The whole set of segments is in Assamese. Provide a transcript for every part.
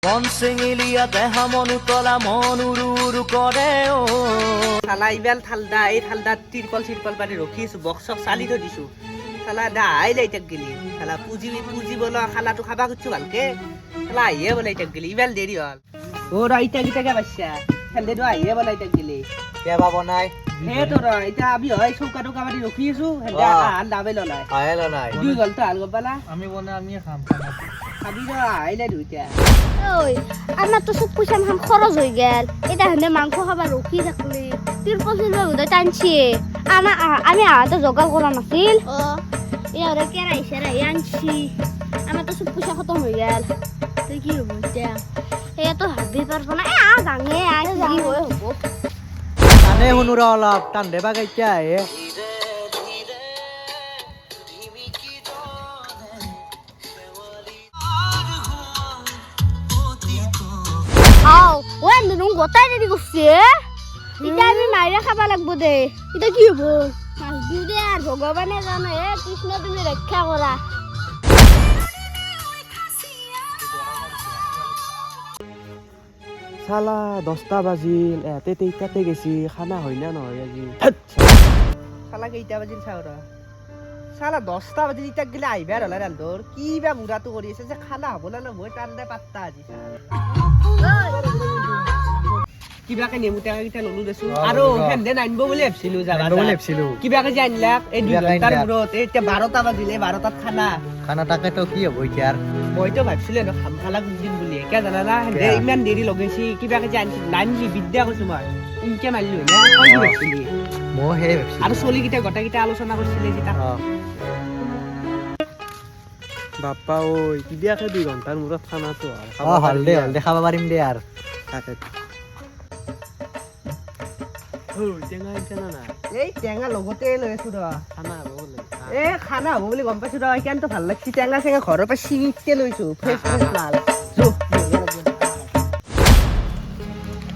মন চিঙিলিয়া দেহা মনুতলা মন উৰু উৰু কৰে ও চালা ইবাল থালদা এই থালদা তিরপল পারি রখিছো বক্স সব চালি থৈ দিছো চালা দা আইলে ইটাক গেলি চালা পুজি বলো খালাটো খাবা খুঁজছো ভালকে চালা আইয়ে বলে ইটাক গেলি ইবাল দেরি হল ও রাইটা গিটাকে বাচ্চা খেলতে তো আইয়ে বলে ইটাক গেলি কে বাবু নাই হে তোর এটা আমি হয় চৌকা টোকা বাড়ি রখিছো হেন্দা আল দাবে ললাই আহেলা নাই দুই গল তো আল গবালা আমি বনে আমি খাম খাবি র আইলে দুইটা ওই আমার তো সব পয়সা খাম খরচ হয়ে গেল এটা হেনে মাংস খাবার রকি থাকলে তিরপল উদয় টানছি আমি আহাতে জোগাড় করা নাছিল এরা কেরাই সেরাই আনছি আমার তো সব পয়সা খতম হয়ে গেল তুই কি হবো এটা এ তো ভাবি পারবো না আ গাঙে কি হয়ে হবো টানে শুনুরা অলপ টান দেবা গাইতে আহে আও ওই নুন গোটাই রেডি করছে এটা আমি মাইরা খাবা লাগবো দে এটা কি হবো মাছ দিও দে আর ভগবানে জানে এ কৃষ্ণ তুমি রক্ষা করা শালা 10টা বাজিল এতে তেইটাতে গেছি খানা হয় না নহয় আজি শালা কেইটা বাজিল চাওরা শালা 10টা বাজিল ইটাক গেলে আইবা হলা রান্দর কি বা মুরাটো কৰি আছে যে খানা হব না মই টান্দে পাত্তা আজি কিবাকে নেমুটা কিটা ললু দেছো আৰু হেন্দে নাইনব বুলি ভাবছিলো জাগা কিবাকে যে আনলাক এই 2 ঘণ্টাৰ মূৰত এতিয়া 12টা বাজিলে 12টাত খানা খানাটাকে তো কি হব ইয়ার মইতো ভাবছিলো ন খাম খালা দিম বুলি কে জানা না হেন্দে ইমান দেৰি লগাইছি কিবাকে যে আনছি নাইনলি বিদ্যা কৈছো মই ইনকে মাৰিলো না কই ভাবছিলি মো হে ভাবছি আৰু চলি কিটা গটাকিটা আলোচনা কৰিছিলে যেটা বাপ্পা ওই কিবিয়াকে 2 ঘন্টাৰ মূৰত খানাটো হল দে খাবা পাৰিম দে আর থাকে ও টেঙা ইনচানা না এই টেঙা লগতে লৈ আছো ৰ খানা হ'ব বোলে এ খানা হ'ব বুলি গম পাইছো ৰ সেইকাৰণে ভাল লাগছি টেঙা চেঙা ঘৰৰ পৰা ছিঙিতে লৈছো ফ্ৰেছ মাল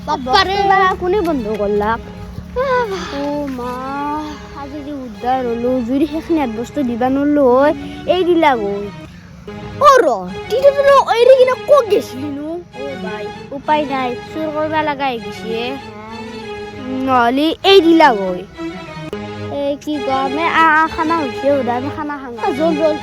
বাপ্পারে কোনে বন্ধ করলাক ও মা আজি যে উদ্ধার হলো যদি সেখানে বস্তু দিবা নলো এই দিলা গই ও র টিটা তো ওইরে কিনা কো গেছিলি নো ও ভাই উপায় নাই সুর করবা লাগাই গেছি নলি এই দিলা গই এই কি গমে খানা হইছে ওদা আমি খানা খাঙা জল